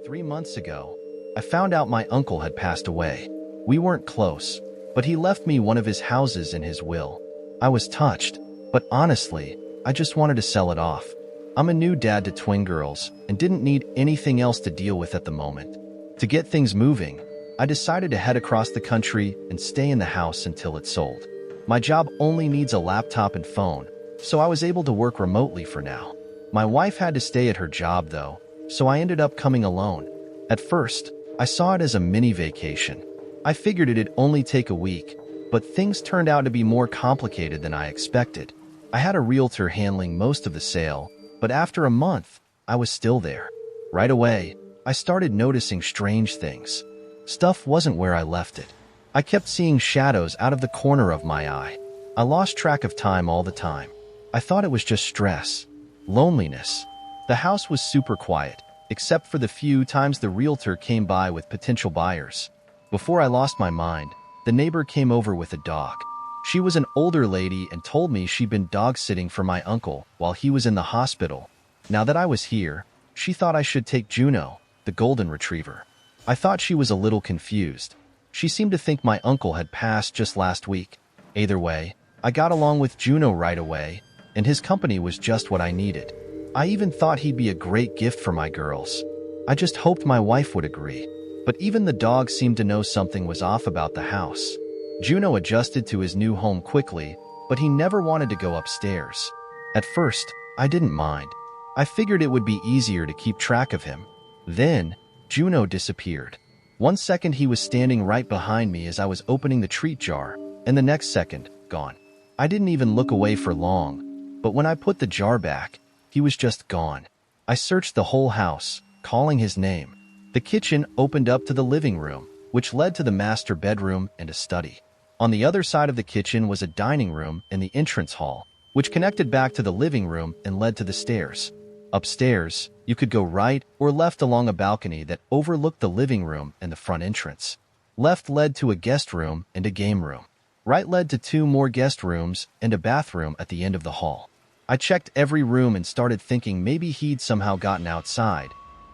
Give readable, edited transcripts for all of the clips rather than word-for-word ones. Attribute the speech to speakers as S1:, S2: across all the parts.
S1: 3 months ago, I found out my uncle had passed away. We weren't close, but he left me one of his houses in his will. I was touched, but honestly, I just wanted to sell it off. I'm a new dad to twin girls and didn't need anything else to deal with at the moment. To get things moving, I decided to head across the country and stay in the house until it's sold. My job only needs a laptop and phone, so I was able to work remotely for now. My wife had to stay at her job though, so I ended up coming alone. At first, I saw it as a mini vacation. I figured it'd only take a week, but things turned out to be more complicated than I expected. I had a realtor handling most of the sale, but after a month, I was still there. Right away, I started noticing strange things. Stuff wasn't where I left it. I kept seeing shadows out of the corner of my eye. I lost track of time all the time. I thought it was just stress, loneliness. The house was super quiet, except for the few times the realtor came by with potential buyers. Before I lost my mind, the neighbor came over with a dog. She was an older lady and told me she'd been dog sitting for my uncle while he was in the hospital. Now that I was here, she thought I should take Juno, the golden retriever. I thought she was a little confused. She seemed to think my uncle had passed just last week. Either way, I got along with Juno right away, and his company was just what I needed. I even thought he'd be a great gift for my girls. I just hoped my wife would agree. But even the dog seemed to know something was off about the house. Juno adjusted to his new home quickly, but he never wanted to go upstairs. At first, I didn't mind. I figured it would be easier to keep track of him. Then, Juno disappeared. One second he was standing right behind me as I was opening the treat jar, and the next second, gone. I didn't even look away for long, but when I put the jar back, he was just gone. I searched the whole house, calling his name. The kitchen opened up to the living room, which led to the master bedroom and a study. On the other side of the kitchen was a dining room and the entrance hall, which connected back to the living room and led to the stairs. Upstairs, you could go right or left along a balcony that overlooked the living room and the front entrance. Left led to a guest room and a game room. Right led to 2 more guest rooms and a bathroom at the end of the hall. I checked every room and started thinking maybe he'd somehow gotten outside,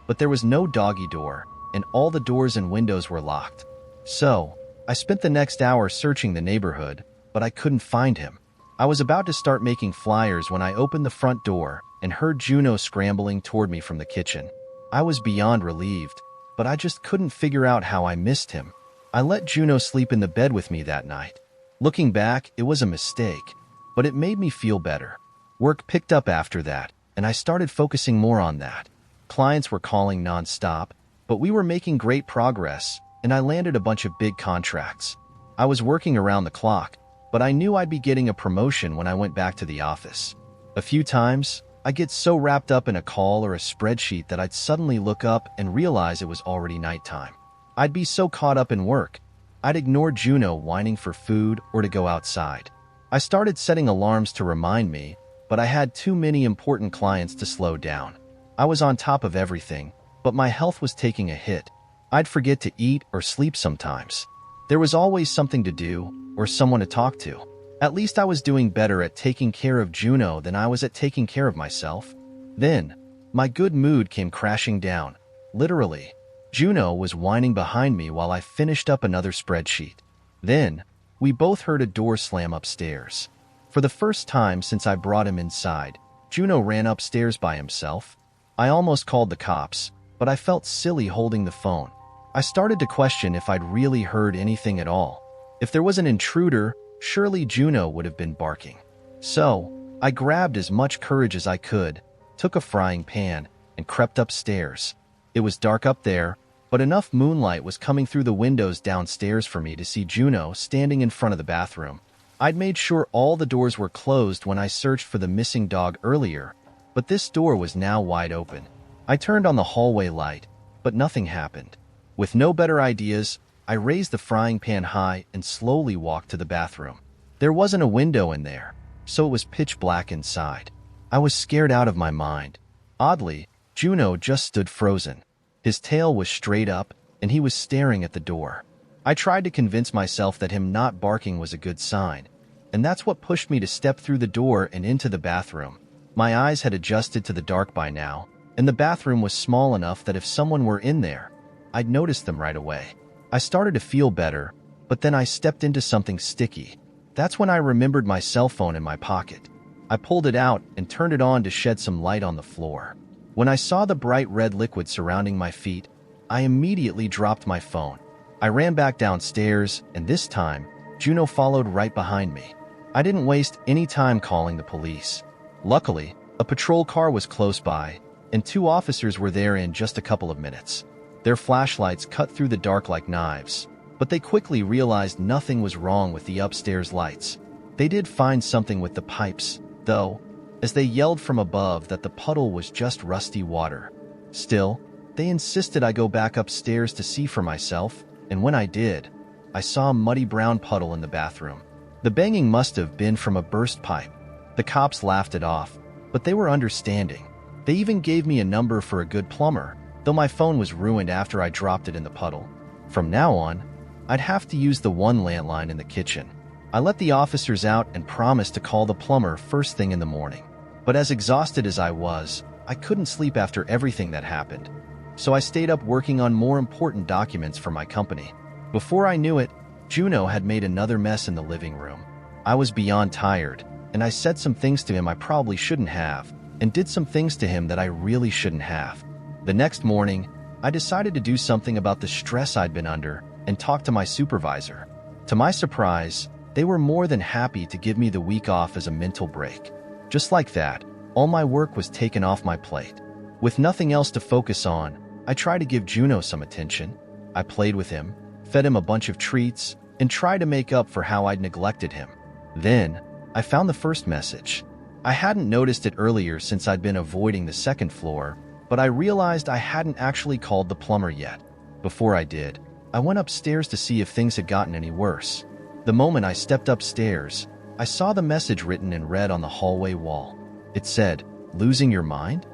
S1: but there was no doggy door, and all the doors and windows were locked. So, I spent the next hour searching the neighborhood, but I couldn't find him. I was about to start making flyers when I opened the front door and heard Juno scrambling toward me from the kitchen. I was beyond relieved, but I just couldn't figure out how I missed him. I let Juno sleep in the bed with me that night. Looking back, it was a mistake, but it made me feel better. Work picked up after that, and I started focusing more on that. Clients were calling non-stop, but we were making great progress, and I landed a bunch of big contracts. I was working around the clock, but I knew I'd be getting a promotion when I went back to the office. A few times, I'd get so wrapped up in a call or a spreadsheet that I'd suddenly look up and realize it was already nighttime. I'd be so caught up in work, I'd ignore Juno whining for food or to go outside. I started setting alarms to remind me, but I had too many important clients to slow down. I was on top of everything, but my health was taking a hit. I'd forget to eat or sleep sometimes. There was always something to do or someone to talk to. At least I was doing better at taking care of Juno than I was at taking care of myself. Then, my good mood came crashing down. Literally, Juno was whining behind me while I finished up another spreadsheet. Then, we both heard a door slam upstairs. For the first time since I brought him inside, Juno ran upstairs by himself. I almost called the cops, but I felt silly holding the phone. I started to question if I'd really heard anything at all. If there was an intruder, surely Juno would have been barking. So, I grabbed as much courage as I could, took a frying pan, and crept upstairs. It was dark up there, but enough moonlight was coming through the windows downstairs for me to see Juno standing in front of the bathroom. I'd made sure all the doors were closed when I searched for the missing dog earlier, but this door was now wide open. I turned on the hallway light, but nothing happened. With no better ideas, I raised the frying pan high and slowly walked to the bathroom. There wasn't a window in there, so it was pitch black inside. I was scared out of my mind. Oddly, Juno just stood frozen. His tail was straight up, and he was staring at the door. I tried to convince myself that him not barking was a good sign, and that's what pushed me to step through the door and into the bathroom. My eyes had adjusted to the dark by now, and the bathroom was small enough that if someone were in there, I'd notice them right away. I started to feel better, but then I stepped into something sticky. That's when I remembered my cell phone in my pocket. I pulled it out and turned it on to shed some light on the floor. When I saw the bright red liquid surrounding my feet, I immediately dropped my phone. I ran back downstairs, and this time, Juno followed right behind me. I didn't waste any time calling the police. Luckily, a patrol car was close by, and 2 officers were there in just a couple of minutes. Their flashlights cut through the dark like knives, but they quickly realized nothing was wrong with the upstairs lights. They did find something with the pipes, though, as they yelled from above that the puddle was just rusty water. Still, they insisted I go back upstairs to see for myself, and when I did, I saw a muddy brown puddle in the bathroom. The banging must have been from a burst pipe. The cops laughed it off, but they were understanding. They even gave me a number for a good plumber, though my phone was ruined after I dropped it in the puddle. From now on, I'd have to use the one landline in the kitchen. I let the officers out and promised to call the plumber first thing in the morning. But as exhausted as I was, I couldn't sleep after everything that happened. So I stayed up working on more important documents for my company. Before I knew it, Juno had made another mess in the living room. I was beyond tired, and I said some things to him I probably shouldn't have, and did some things to him that I really shouldn't have. The next morning, I decided to do something about the stress I'd been under and talk to my supervisor. To my surprise, they were more than happy to give me the week off as a mental break. Just like that, all my work was taken off my plate. With nothing else to focus on, I tried to give Juno some attention. I played with him, fed him a bunch of treats, and tried to make up for how I'd neglected him. Then, I found the first message. I hadn't noticed it earlier since I'd been avoiding the second floor, but I realized I hadn't actually called the plumber yet. Before I did, I went upstairs to see if things had gotten any worse. The moment I stepped upstairs, I saw the message written in red on the hallway wall. It said, "Losing your mind?"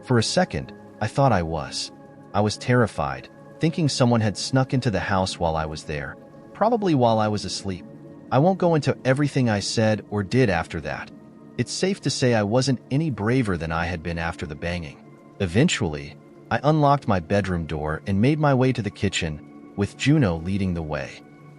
S1: For a second, I thought I was. I was terrified, thinking someone had snuck into the house while I was there, probably while I was asleep. I won't go into everything I said or did after that. It's safe to say I wasn't any braver than I had been after the banging. Eventually, I unlocked my bedroom door and made my way to the kitchen, with Juno leading the way.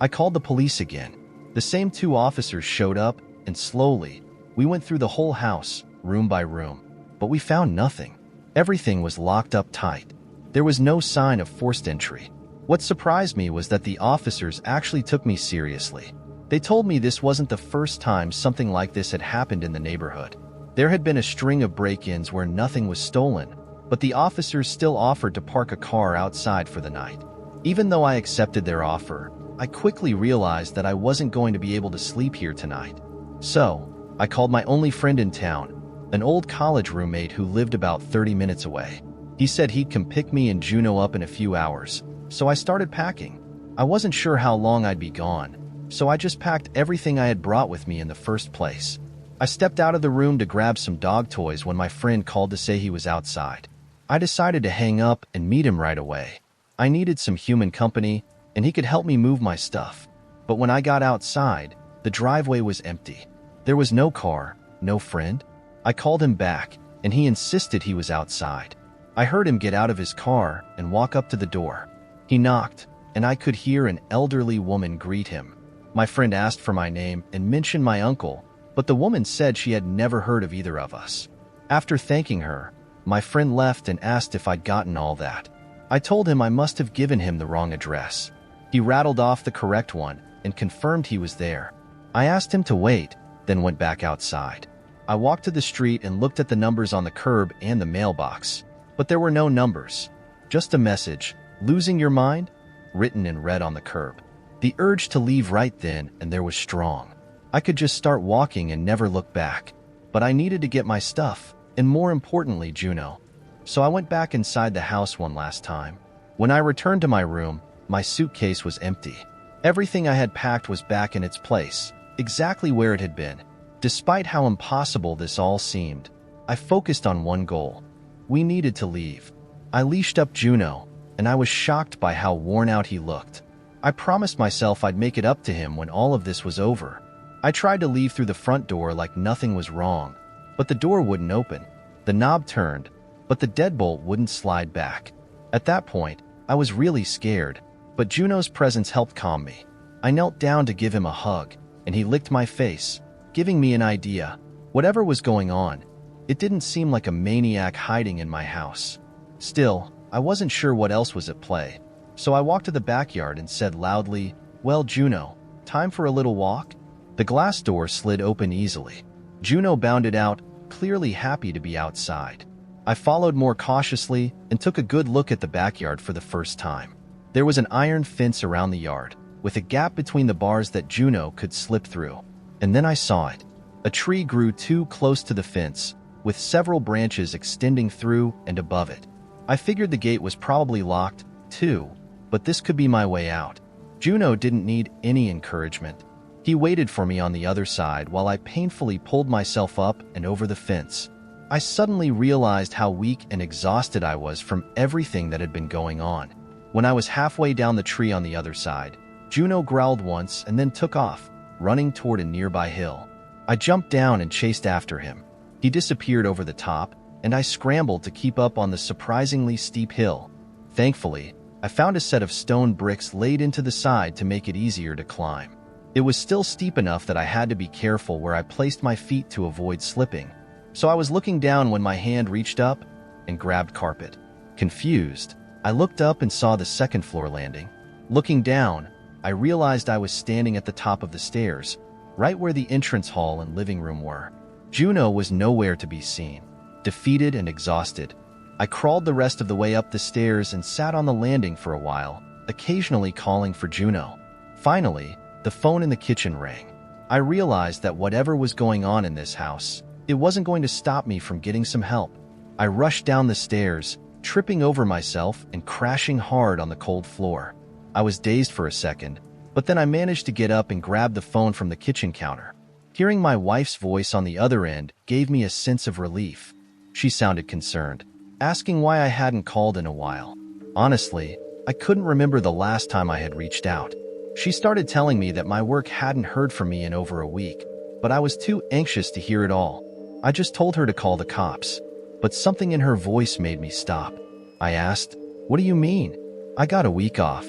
S1: I called the police again. The same 2 officers showed up, and slowly, we went through the whole house, room by room. But we found nothing. Everything was locked up tight. There was no sign of forced entry. What surprised me was that the officers actually took me seriously. They told me this wasn't the first time something like this had happened in the neighborhood. There had been a string of break-ins where nothing was stolen, but the officers still offered to park a car outside for the night. Even though I accepted their offer, I quickly realized that I wasn't going to be able to sleep here tonight. So, I called my only friend in town, an old college roommate who lived about 30 minutes away. He said he'd come pick me and Juno up in a few hours, so I started packing. I wasn't sure how long I'd be gone, so I just packed everything I had brought with me in the first place. I stepped out of the room to grab some dog toys when my friend called to say he was outside. I decided to hang up and meet him right away. I needed some human company, and he could help me move my stuff. But when I got outside, the driveway was empty. There was no car, no friend. I called him back, and he insisted he was outside. I heard him get out of his car and walk up to the door. He knocked, and I could hear an elderly woman greet him. My friend asked for my name and mentioned my uncle, but the woman said she had never heard of either of us. After thanking her, my friend left and asked if I'd gotten all that. I told him I must have given him the wrong address. He rattled off the correct one and confirmed he was there. I asked him to wait, then went back outside. I walked to the street and looked at the numbers on the curb and the mailbox, but there were no numbers. Just a message, "Losing your mind?" written in red on the curb. The urge to leave right then and there was strong. I could just start walking and never look back, but I needed to get my stuff, and more importantly, Juno. So I went back inside the house one last time. When I returned to my room, my suitcase was empty. Everything I had packed was back in its place, exactly where it had been. Despite how impossible this all seemed, I focused on one goal. We needed to leave. I leashed up Juno, and I was shocked by how worn out he looked. I promised myself I'd make it up to him when all of this was over. I tried to leave through the front door like nothing was wrong, but the door wouldn't open. The knob turned, but the deadbolt wouldn't slide back. At that point, I was really scared, but Juno's presence helped calm me. I knelt down to give him a hug, and he licked my face, giving me an idea. Whatever was going on, it didn't seem like a maniac hiding in my house. Still, I wasn't sure what else was at play, so I walked to the backyard and said loudly, "Well, Juno, time for a little walk?" The glass door slid open easily. Juno bounded out, clearly happy to be outside. I followed more cautiously and took a good look at the backyard for the first time. There was an iron fence around the yard, with a gap between the bars that Juno could slip through. And then I saw it. A tree grew too close to the fence, with several branches extending through and above it. I figured the gate was probably locked, too, but this could be my way out. Juno didn't need any encouragement. He waited for me on the other side while I painfully pulled myself up and over the fence. I suddenly realized how weak and exhausted I was from everything that had been going on. When I was halfway down the tree on the other side, Juno growled once and then took off, running toward a nearby hill. I jumped down and chased after him. He disappeared over the top, and I scrambled to keep up on the surprisingly steep hill. Thankfully, I found a set of stone bricks laid into the side to make it easier to climb. It was still steep enough that I had to be careful where I placed my feet to avoid slipping. So I was looking down when my hand reached up and grabbed carpet. Confused, I looked up and saw the second-floor landing. Looking down, I realized I was standing at the top of the stairs, right where the entrance hall and living room were. Juno was nowhere to be seen. Defeated and exhausted, I crawled the rest of the way up the stairs and sat on the landing for a while, occasionally calling for Juno. Finally, the phone in the kitchen rang. I realized that whatever was going on in this house, it wasn't going to stop me from getting some help. I rushed down the stairs, tripping over myself and crashing hard on the cold floor. I was dazed for a second, but then I managed to get up and grab the phone from the kitchen counter. Hearing my wife's voice on the other end gave me a sense of relief. She sounded concerned, asking why I hadn't called in a while. Honestly, I couldn't remember the last time I had reached out. She started telling me that my work hadn't heard from me in over a week, but I was too anxious to hear it all. I just told her to call the cops, but something in her voice made me stop. I asked, "What do you mean? I got a week off."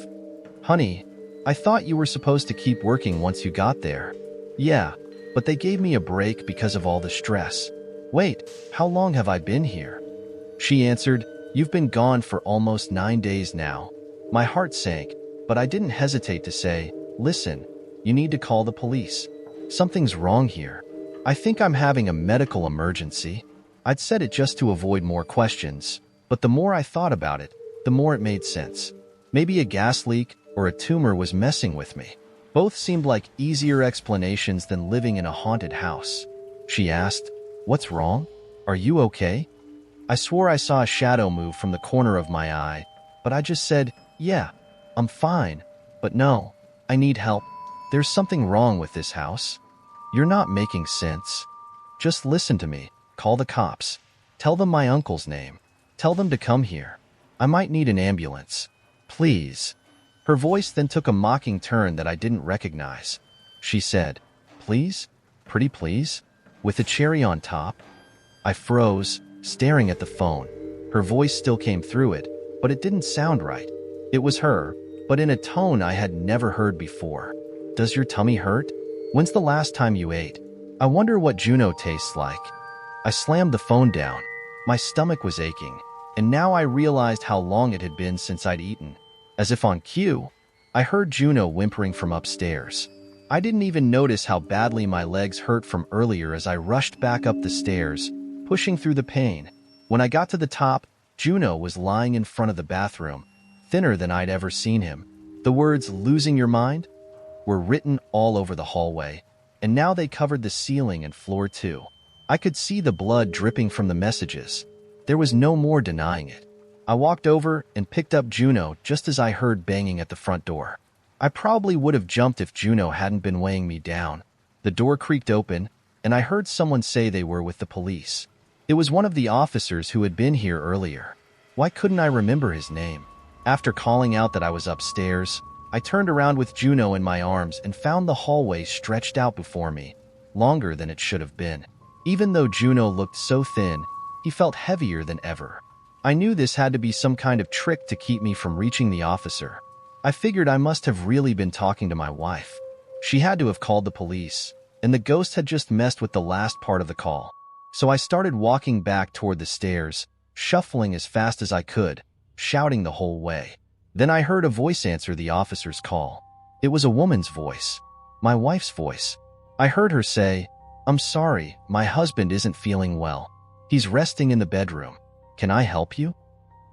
S1: "Honey, I thought you were supposed to keep working once you got there." "Yeah, but they gave me a break because of all the stress." "Wait, how long have I been here?" She answered, "You've been gone for almost 9 days now." My heart sank, but I didn't hesitate to say, "Listen, you need to call the police. Something's wrong here. I think I'm having a medical emergency." I'd said it just to avoid more questions, but the more I thought about it, the more it made sense. Maybe a gas leak or a tumor was messing with me. Both seemed like easier explanations than living in a haunted house. She asked, "What's wrong? Are you okay?" I swore I saw a shadow move from the corner of my eye, but I just said, "Yeah, I'm fine, but no, I need help. There's something wrong with this house." "You're not making sense. Just listen to me. Call the cops. Tell them my uncle's name. Tell them to come here. I might need an ambulance. Please." Her voice then took a mocking turn that I didn't recognize. She said, "Please? Pretty please? With a cherry on top?" I froze, staring at the phone. Her voice still came through it, but it didn't sound right. It was her, but in a tone I had never heard before. "Does your tummy hurt? When's the last time you ate? I wonder what Juno tastes like." I slammed the phone down. My stomach was aching, and now I realized how long it had been since I'd eaten. As if on cue, I heard Juno whimpering from upstairs. I didn't even notice how badly my legs hurt from earlier as I rushed back up the stairs, pushing through the pain. When I got to the top, Juno was lying in front of the bathroom, thinner than I'd ever seen him. The words "losing your mind" were written all over the hallway, and now they covered the ceiling and floor too. I could see the blood dripping from the messages. There was no more denying it. I walked over and picked up Juno just as I heard banging at the front door. I probably would have jumped if Juno hadn't been weighing me down. The door creaked open, and I heard someone say they were with the police. It was one of the officers who had been here earlier. Why couldn't I remember his name? After calling out that I was upstairs, I turned around with Juno in my arms and found the hallway stretched out before me, longer than it should have been. Even though Juno looked so thin, he felt heavier than ever. I knew this had to be some kind of trick to keep me from reaching the officer. I figured I must have really been talking to my wife. She had to have called the police, and the ghost had just messed with the last part of the call. So I started walking back toward the stairs, shuffling as fast as I could, shouting the whole way. Then I heard a voice answer the officer's call. It was a woman's voice, my wife's voice. I heard her say, "I'm sorry, my husband isn't feeling well. He's resting in the bedroom. Can I help you?"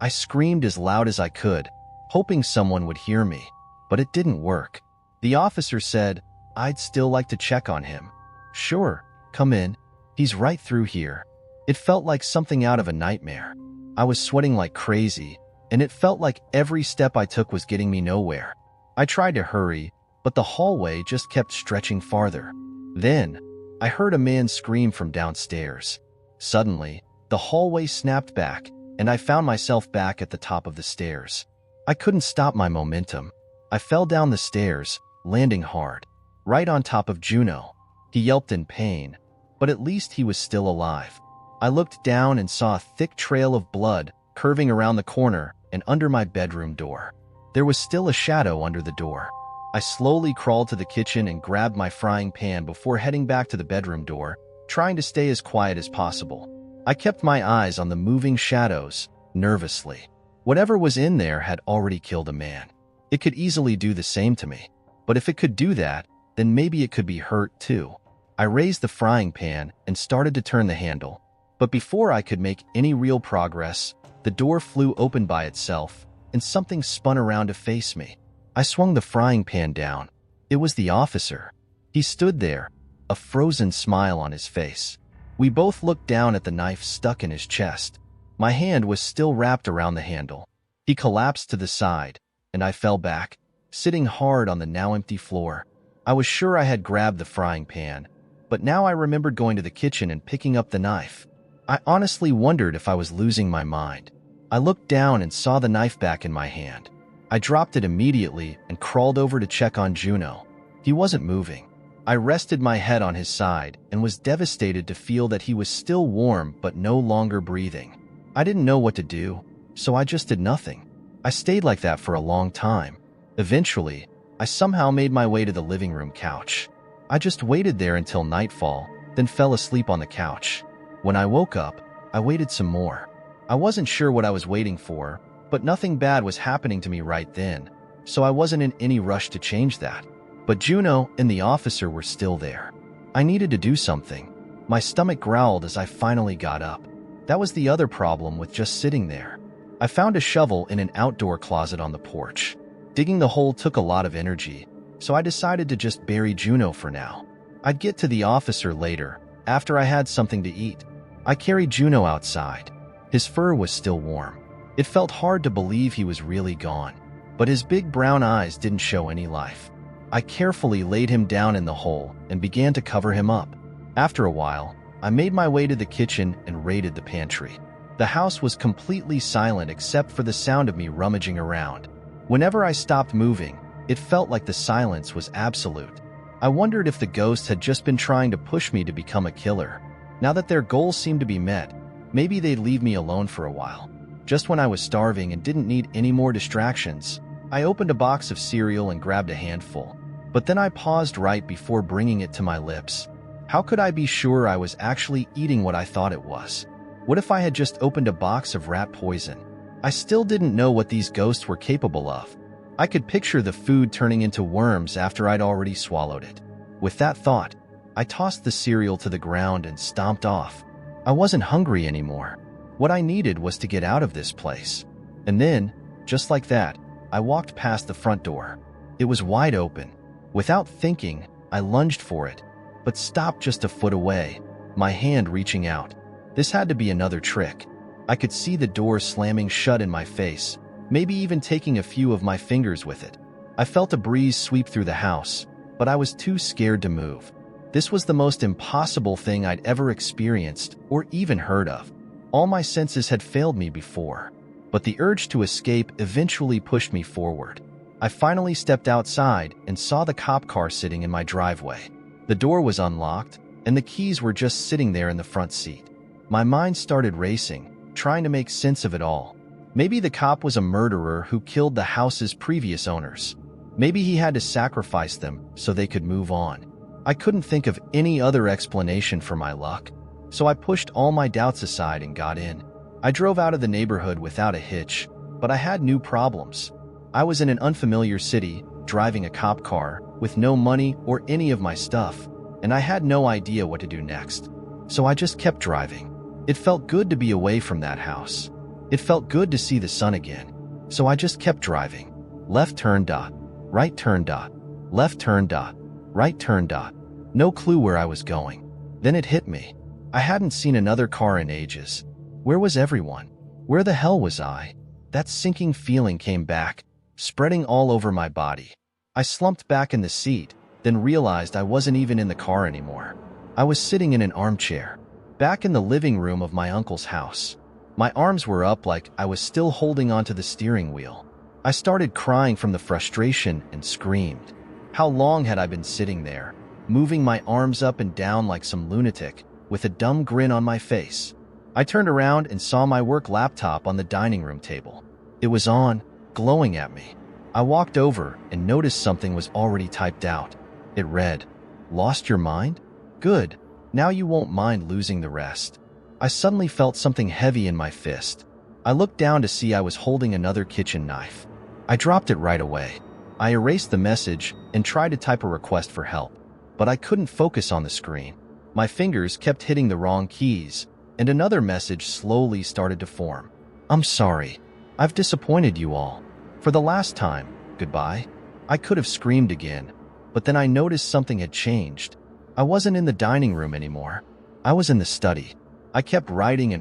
S1: I screamed as loud as I could, hoping someone would hear me, but it didn't work. The officer said, "I'd still like to check on him." "Sure, come in. He's right through here." It felt like something out of a nightmare. I was sweating like crazy, and it felt like every step I took was getting me nowhere. I tried to hurry, but the hallway just kept stretching farther. Then, I heard a man scream from downstairs. Suddenly, the hallway snapped back, and I found myself back at the top of the stairs. I couldn't stop my momentum. I fell down the stairs, landing hard, right on top of Juno. He yelped in pain, but at least he was still alive. I looked down and saw a thick trail of blood curving around the corner and under my bedroom door. There was still a shadow under the door. I slowly crawled to the kitchen and grabbed my frying pan before heading back to the bedroom door, trying to stay as quiet as possible. I kept my eyes on the moving shadows, nervously. Whatever was in there had already killed a man. It could easily do the same to me. But if it could do that, then maybe it could be hurt too. I raised the frying pan and started to turn the handle. But before I could make any real progress, the door flew open by itself, and something spun around to face me. I swung the frying pan down. It was the officer. He stood there, a frozen smile on his face. We both looked down at the knife stuck in his chest. My hand was still wrapped around the handle. He collapsed to the side, and I fell back, sitting hard on the now empty floor. I was sure I had grabbed the frying pan, but now I remembered going to the kitchen and picking up the knife. I honestly wondered if I was losing my mind. I looked down and saw the knife back in my hand. I dropped it immediately and crawled over to check on Juno. He wasn't moving. I rested my head on his side and was devastated to feel that he was still warm but no longer breathing. I didn't know what to do, so I just did nothing. I stayed like that for a long time. Eventually, I somehow made my way to the living room couch. I just waited there until nightfall, then fell asleep on the couch. When I woke up, I waited some more. I wasn't sure what I was waiting for, but nothing bad was happening to me right then, so I wasn't in any rush to change that. But Juno and the officer were still there. I needed to do something. My stomach growled as I finally got up. That was the other problem with just sitting there. I found a shovel in an outdoor closet on the porch. Digging the hole took a lot of energy, so I decided to just bury Juno for now. I'd get to the officer later, after I had something to eat. I carried Juno outside. His fur was still warm. It felt hard to believe he was really gone, but his big brown eyes didn't show any life. I carefully laid him down in the hole and began to cover him up. After a while, I made my way to the kitchen and raided the pantry. The house was completely silent except for the sound of me rummaging around. Whenever I stopped moving, it felt like the silence was absolute. I wondered if the ghosts had just been trying to push me to become a killer. Now that their goals seemed to be met, maybe they'd leave me alone for a while. Just when I was starving and didn't need any more distractions, I opened a box of cereal and grabbed a handful. But then I paused right before bringing it to my lips. How could I be sure I was actually eating what I thought it was? What if I had just opened a box of rat poison? I still didn't know what these ghosts were capable of. I could picture the food turning into worms after I'd already swallowed it. With that thought, I tossed the cereal to the ground and stomped off. I wasn't hungry anymore. What I needed was to get out of this place. And then, just like that, I walked past the front door. It was wide open. Without thinking, I lunged for it, but stopped just a foot away, my hand reaching out. This had to be another trick. I could see the door slamming shut in my face, maybe even taking a few of my fingers with it. I felt a breeze sweep through the house, but I was too scared to move. This was the most impossible thing I'd ever experienced or even heard of. All my senses had failed me before, but the urge to escape eventually pushed me forward. I finally stepped outside and saw the cop car sitting in my driveway. The door was unlocked, and the keys were just sitting there in the front seat. My mind started racing, trying to make sense of it all. Maybe the cop was a murderer who killed the house's previous owners. Maybe he had to sacrifice them so they could move on. I couldn't think of any other explanation for my luck, so I pushed all my doubts aside and got in. I drove out of the neighborhood without a hitch, but I had new problems. I was in an unfamiliar city, driving a cop car, with no money or any of my stuff, and I had no idea what to do next. So I just kept driving. It felt good to be away from that house. It felt good to see the sun again. So I just kept driving. Left turn dot. Right turn dot. Left turn dot. Right turn dot. No clue where I was going. Then it hit me. I hadn't seen another car in ages. Where was everyone? Where the hell was I? That sinking feeling came back, spreading all over my body. I slumped back in the seat, then realized I wasn't even in the car anymore. I was sitting in an armchair, back in the living room of my uncle's house. My arms were up like I was still holding onto the steering wheel. I started crying from the frustration and screamed. How long had I been sitting there, moving my arms up and down like some lunatic, with a dumb grin on my face? I turned around and saw my work laptop on the dining room table. It was on, glowing at me. I walked over and noticed something was already typed out. It read, "Lost your mind? Good. Now you won't mind losing the rest." I suddenly felt something heavy in my fist. I looked down to see I was holding another kitchen knife. I dropped it right away. I erased the message and tried to type a request for help, but I couldn't focus on the screen. My fingers kept hitting the wrong keys, and another message slowly started to form. "I'm sorry. I've disappointed you all. For the last time, goodbye." I could have screamed again, but then I noticed something had changed. I wasn't in the dining room anymore. I was in the study. I kept writing,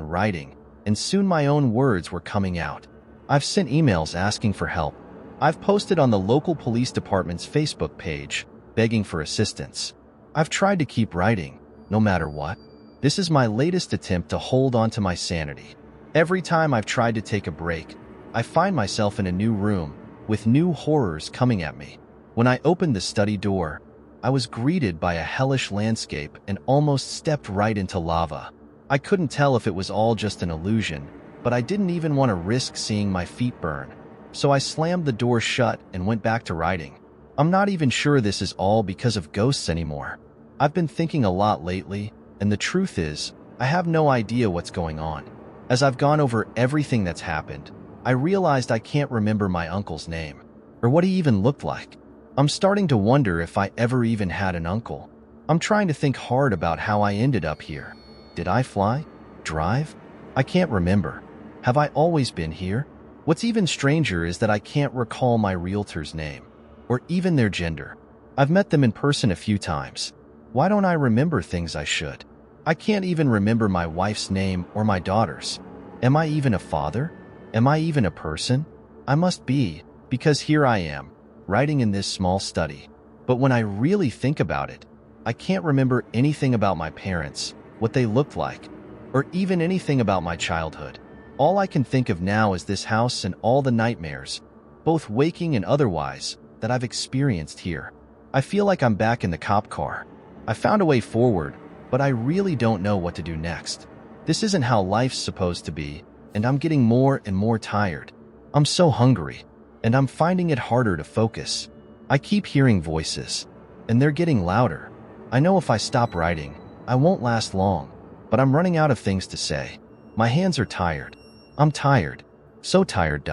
S1: and soon my own words were coming out. I've sent emails asking for help. I've posted on the local police department's Facebook page, begging for assistance. I've tried to keep writing, no matter what. This is my latest attempt to hold on to my sanity. Every time I've tried to take a break, I find myself in a new room, with new horrors coming at me. When I opened the study door, I was greeted by a hellish landscape and almost stepped right into lava. I couldn't tell if it was all just an illusion, but I didn't even want to risk seeing my feet burn. So I slammed the door shut and went back to writing. I'm not even sure this is all because of ghosts anymore. I've been thinking a lot lately, and the truth is, I have no idea what's going on. As I've gone over everything that's happened, I realized I can't remember my uncle's name, or what he even looked like. I'm starting to wonder if I ever even had an uncle. I'm trying to think hard about how I ended up here. Did I fly? Drive? I can't remember. Have I always been here? What's even stranger is that I can't recall my realtor's name, or even their gender. I've met them in person a few times. Why don't I remember things I should? I can't even remember my wife's name or my daughter's. Am I even a father? Am I even a person? I must be, because here I am, writing in this small study. But when I really think about it, I can't remember anything about my parents, what they looked like, or even anything about my childhood. All I can think of now is this house and all the nightmares, both waking and otherwise, that I've experienced here. I feel like I'm back in the cop car. I found a way forward, but I really don't know what to do next. This isn't how life's supposed to be, and I'm getting more and more tired. I'm so hungry, and I'm finding it harder to focus. I keep hearing voices, and they're getting louder. I know if I stop writing, I won't last long, but I'm running out of things to say. My hands are tired. I'm tired. So tired.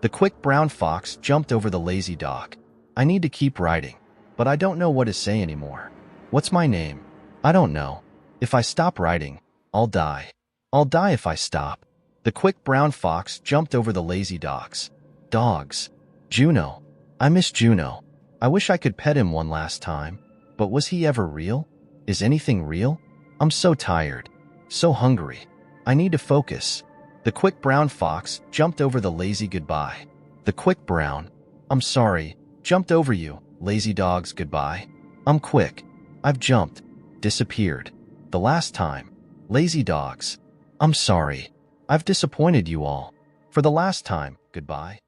S1: The quick brown fox jumped over the lazy dog. I need to keep writing, but I don't know what to say anymore. What's my name? I don't know. If I stop writing, I'll die. I'll die if I stop. The quick brown fox jumped over the lazy dogs. Dogs. Juno. I miss Juno. I wish I could pet him one last time. But was he ever real? Is anything real? I'm so tired. So hungry. I need to focus. The quick brown fox jumped over the lazy goodbye. The quick brown. I'm sorry. Jumped over you, lazy dogs goodbye. I'm quick. I've jumped. Disappeared. The last time. Lazy dogs. I'm sorry. I've disappointed you all. For the last time, goodbye.